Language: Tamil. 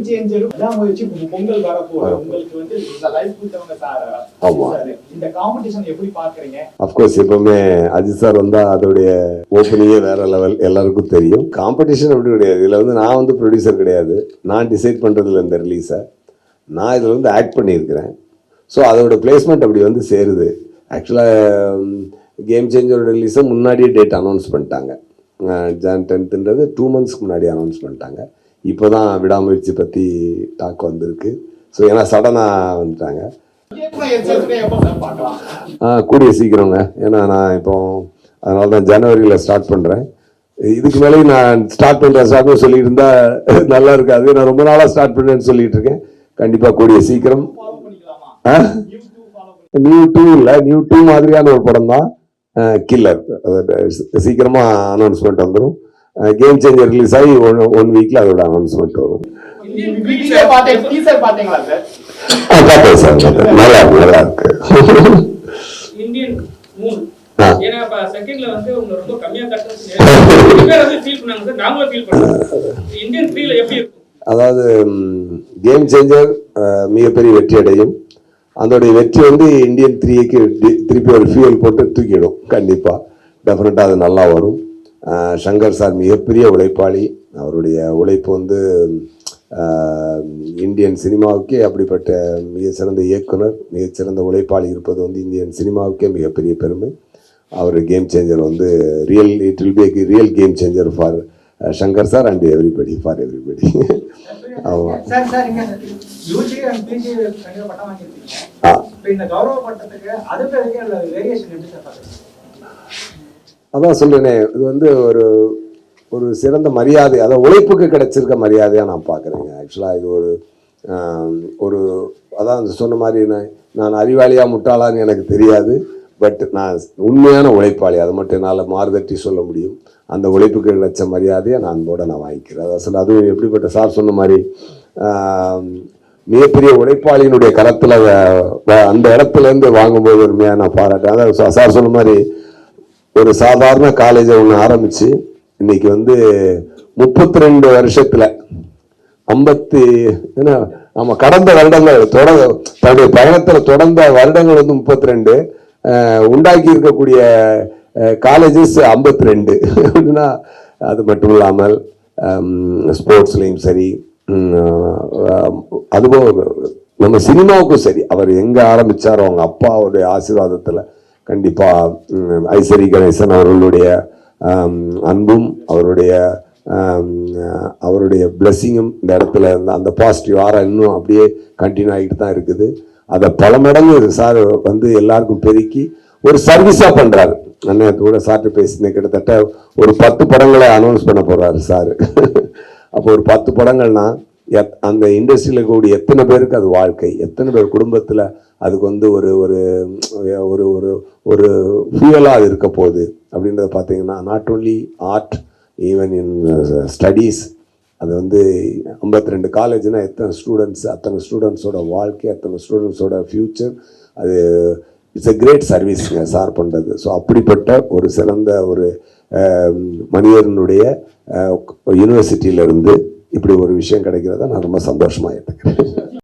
சேஞ்சரும் அதான் வச்சு பொங்கல் வரப்போகுது. உங்களுக்கு வந்து லைஃப் கொடுத்தவங்க சார், இந்த காம்படிஷன் எப்படி பாக்குறீங்க? அப்கோர்ஸ் எப்பவுமே அஜித் சார் வந்தா அதோடைய ஓப்பனிங்கே வேற லெவல், எல்லாருக்கும் தெரியும். காம்படிஷன் அப்படி கிடையாது. இதுல வந்து நான் வந்து ப்ரொடியூசர் கிடையாது, நான் டிசைட் பண்றதுல இந்த ரிலீஸை நான் இதில் வந்து ஆக்ட் பண்ணியிருக்கிறேன். ஸோ அதோட பிளேஸ்மெண்ட் அப்படி வந்து சேருது. ஆக்சுவலாக கேம் சேஞ்சரோட ரிலீஸை முன்னாடியே டேட் அனௌன்ஸ் பண்ணிட்டாங்க. Jan 10th 2 months முன்னாடி அனௌன்ஸ் பண்ணிட்டாங்க. இப்போ தான் விடாமுயற்சி பற்றி டாக் வந்திருக்கு. ஸோ ஏன்னா சடனாக வந்துட்டாங்க. கூடிய சீக்கிரங்க. ஏன்னா நான் இப்போ அதனால தான் ஜனவரியில் ஸ்டார்ட் பண்ணுறேன். இதுக்கு மேலே நான் ஸ்டார்ட் பண்ணுறேன் சொல்லிட்டு இருந்தா நல்லா இருக்காது. நான் ரொம்ப நாளாக ஸ்டார்ட் பண்ணுறேன்னு சொல்லிட்டு இருக்கேன். கண்டிப்பாக கூடிய சீக்கிரம். நியூ 2 இல்லை, நியூ 2 மாதிரியான ஒரு படம் தான் கில்லர். சீக்கிரமாக அனௌன்ஸ்மெண்ட் வந்துடும். கேம் சேஞ்சர் ரிலீஸ் ஆகி 1 வீக்ல அதோட அனௌன்ஸ்மெண்ட் வரும். பார்த்தேன் சார், நல்லா இருக்கு, நல்லா இருக்கு. அதாவது கேம் சேஞ்சர் மிகப்பெரிய வெற்றி அடையும். அதோடைய வெற்றி வந்து இந்தியன் 3க்கு திருப்பி ஒரு ஃபியூல் போட்டு தூக்கிடும். கண்டிப்பாக டெஃபினட்டாக அது நல்லா வரும். சங்கர் சார் மிகப்பெரிய உழைப்பாளி. அவருடைய உழைப்பு வந்து இந்தியன் சினிமாவுக்கே அப்படிப்பட்ட மிகச்சிறந்த இயக்குனர், மிகச்சிறந்த உழைப்பாளி இருப்பது வந்து இந்தியன் சினிமாவுக்கே மிகப்பெரிய பெருமை. அவர் கேம் சேஞ்சர் வந்து it will be a real game changer for Shankar sir and everybody, for everybody. ஆமாம். அதான் சொல்றேனே, இது வந்து ஒரு சிறந்த மரியாதை, அதாவது உழைப்புக்கு கிடைச்சிருக்க மரியாதையாக நான் பார்க்குறேங்க. ஆக்சுவலாக இது ஒரு அதான் சொன்ன மாதிரி நான் அறிவாளியாக முட்டாளான்னு எனக்கு தெரியாது. பட் நான் உண்மையான உழைப்பாளி, அதை மட்டும் என்னால் மாறுதட்டி சொல்ல முடியும். அந்த உழைப்புக்கு கிடைச்ச மரியாதையை நான் அன்போட வாங்கிக்கிறேன். அதாவது அதுவும் எப்படிப்பட்ட சார் சொன்ன மாதிரி மிகப்பெரிய உழைப்பாளியினுடைய கரத்தில் அந்த இடத்துலேருந்து வாங்கும்போது உண்மையாக நான் பாராட்டேன். அதாவது சார் சொன்ன மாதிரி ஒரு சாதாரண காலேஜை ஒன்று ஆரம்பித்து இன்னைக்கு வந்து 32 வருஷத்தில் 50 ஏன்னா நம்ம கடந்த வருடங்கள் தன்னுடைய பயணத்தில் தொடர்ந்த வருடங்கள் வந்து 32, உண்டாக்கி இருக்கக்கூடிய காலேஜஸ் 52 அப்படின்னா அது மட்டும் இல்லாமல் ஸ்போர்ட்ஸ்லையும் சரி, அதுவும் நம்ம சினிமாவுக்கும் சரி, அவர் எங்கே ஆரம்பித்தாரோ அவங்க அப்பாவுடைய ஆசீர்வாதத்தில் கண்டிப்பாக ஐசரி கணேசன் அவர்களுடைய அன்பும் அவருடைய பிளெஸ்ஸிங்கும் இந்த இடத்துல அந்த பாசிட்டிவ் இன்னும் அப்படியே கண்டினியூ ஆகிட்டு தான் இருக்குது. அதை பல மடங்கு சார் வந்து எல்லாருக்கும் பெருக்கி ஒரு சர்வீஸாக பண்ணுறாரு. அண்ணன் கூட சார்ட்டு பேசினேன், கிட்டத்தட்ட ஒரு 10 படங்களை அனௌன்ஸ் பண்ண போகிறாரு சார். அப்போ ஒரு 10 படங்கள்னா அந்த இண்டஸ்ட்ரியில் கூடிய எத்தனை பேருக்கு அது வாழ்க்கை, எத்தனை பேர் குடும்பத்தில் அதுக்கு வந்து ஒரு ஒரு ஒரு ஒரு ஒரு ஃபியூவலாக அது இருக்க போகுது அப்படின்றத பார்த்தீங்கன்னா, not only art, even in studies. அது வந்து 52 காலேஜ்னா எத்தனை ஸ்டூடெண்ட்ஸ், அத்தனை ஸ்டூடெண்ட்ஸோட வாழ்க்கை, அத்தனை ஸ்டூடெண்ட்ஸோட ஃப்யூச்சர், அது இட்ஸ் எ கிரேட் சர்வீஸுங்க சார் பண்ணுறது. ஸோ அப்படிப்பட்ட ஒரு சிறந்த ஒரு மனிதனுடைய யூனிவர்சிட்டியிலேருந்து இப்படி ஒரு விஷயம் கிடைக்கிறத நான் ரொம்ப சந்தோஷமாக ஏற்றுக்கிறேன்.